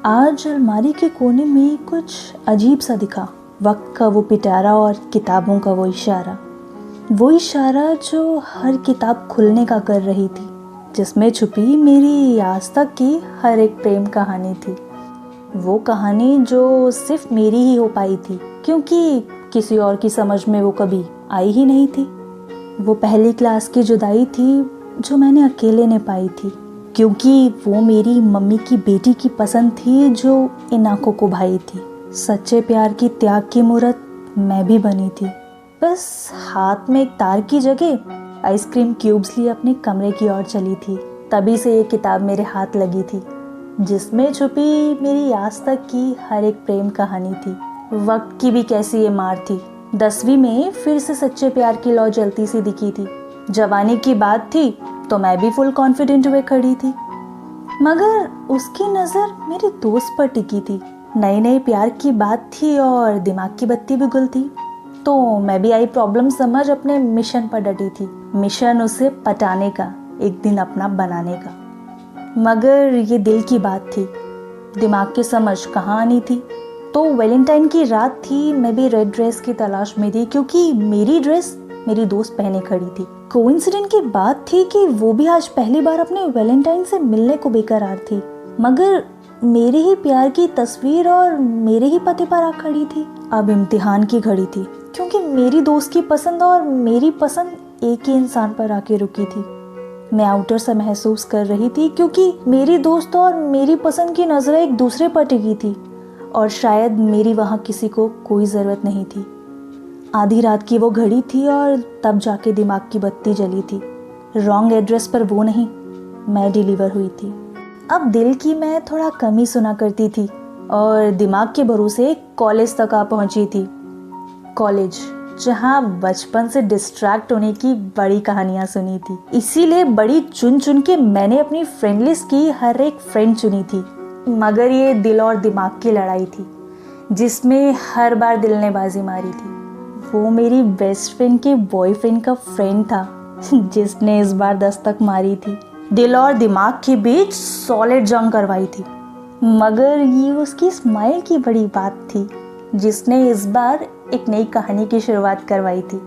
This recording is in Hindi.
आज अलमारी के कोने में कुछ अजीब सा दिखा। वक्त का वो पिटारा और किताबों का वो इशारा जो हर किताब खुलने का कर रही थी, जिसमें छुपी मेरी आज तक की हर एक प्रेम कहानी थी। वो कहानी जो सिर्फ मेरी ही हो पाई थी, क्योंकि किसी और की समझ में वो कभी आई ही नहीं थी। वो पहली क्लास की जुदाई थी जो मैंने अकेले ने पाई थी, क्योंकि वो मेरी मम्मी की बेटी की पसंद थी जो इन आंखों को भाई थी। सच्चे प्यार की त्याग की मूरत मैं भी बनी थी। बस हाथ में एक तार की जगह आइसक्रीम क्यूब्स लिए अपने कमरे की ओर चली थी। तभी से ये किताब मेरे हाथ लगी थी, जिसमें छुपी मेरी आज तक की हर एक प्रेम कहानी थी। वक्त की भी कैसी ये मार थी। 10वीं में फिर से सच्चे प्यार की लौ जलती सी दिखी थी। जवानी की बात थी तो मैं भी फुल कॉन्फिडेंट हुए खड़ी थी, मगर उसकी नज़र मेरे दोस्त पर टिकी थी। नए नए प्यार की बात थी और दिमाग की बत्ती भी गुल थी, तो मैं भी आई प्रॉब्लम समझ अपने मिशन पर डटी थी। मिशन उसे पटाने का, एक दिन अपना बनाने का। मगर ये दिल की बात थी, दिमाग की समझ कहाँ आनी थी। तो वैलेंटाइन की रात थी, मैं भी रेड ड्रेस की तलाश में थी, क्योंकि मेरी ड्रेस मेरी दोस्त पहने खड़ी थी। कोइंसिडेंट की बात थी कि वो भी आज पहली बार अपने वैलेंटाइन से मिलने को बेकरार थी, मगर मेरे ही प्यार की तस्वीर और मेरे ही पते पर आ खड़ी थी। अब इम्तिहान की घड़ी थी, क्योंकि मेरी दोस्त की पसंद और मेरी पसंद एक ही इंसान पर आके रुकी थी। मैं आउटर सा महसूस कर रही थी, क्योंकि मेरी दोस्त और मेरी पसंद की नजरें एक दूसरे पर टिकी थी, और शायद मेरी वहाँ किसी को कोई ज़रूरत नहीं थी। आधी रात की वो घड़ी थी और तब जाके दिमाग की बत्ती जली थी। रॉन्ग एड्रेस पर वो नहीं, मैं डिलीवर हुई थी। अब दिल की मैं थोड़ा कम ही सुना करती थी और दिमाग के भरोसे कॉलेज तक आ पहुंची थी। कॉलेज जहां बचपन से डिस्ट्रैक्ट होने की बड़ी कहानियां सुनी थी, इसीलिए बड़ी चुन चुन के मैंने अपनी फ्रेंड लिस्ट की हर एक फ्रेंड चुनी थी। मगर ये दिल और दिमाग की लड़ाई थी, जिसमें हर बार दिल ने बाजी मारी थी। वो मेरी बेस्ट फ्रेंड के बॉयफ्रेंड का फ्रेंड था, जिसने इस बार दस्तक मारी थी। दिल और दिमाग के बीच सॉलिड जंग करवाई थी। मगर ये उसकी स्माइल की बड़ी बात थी, जिसने इस बार एक नई कहानी की शुरुआत करवाई थी।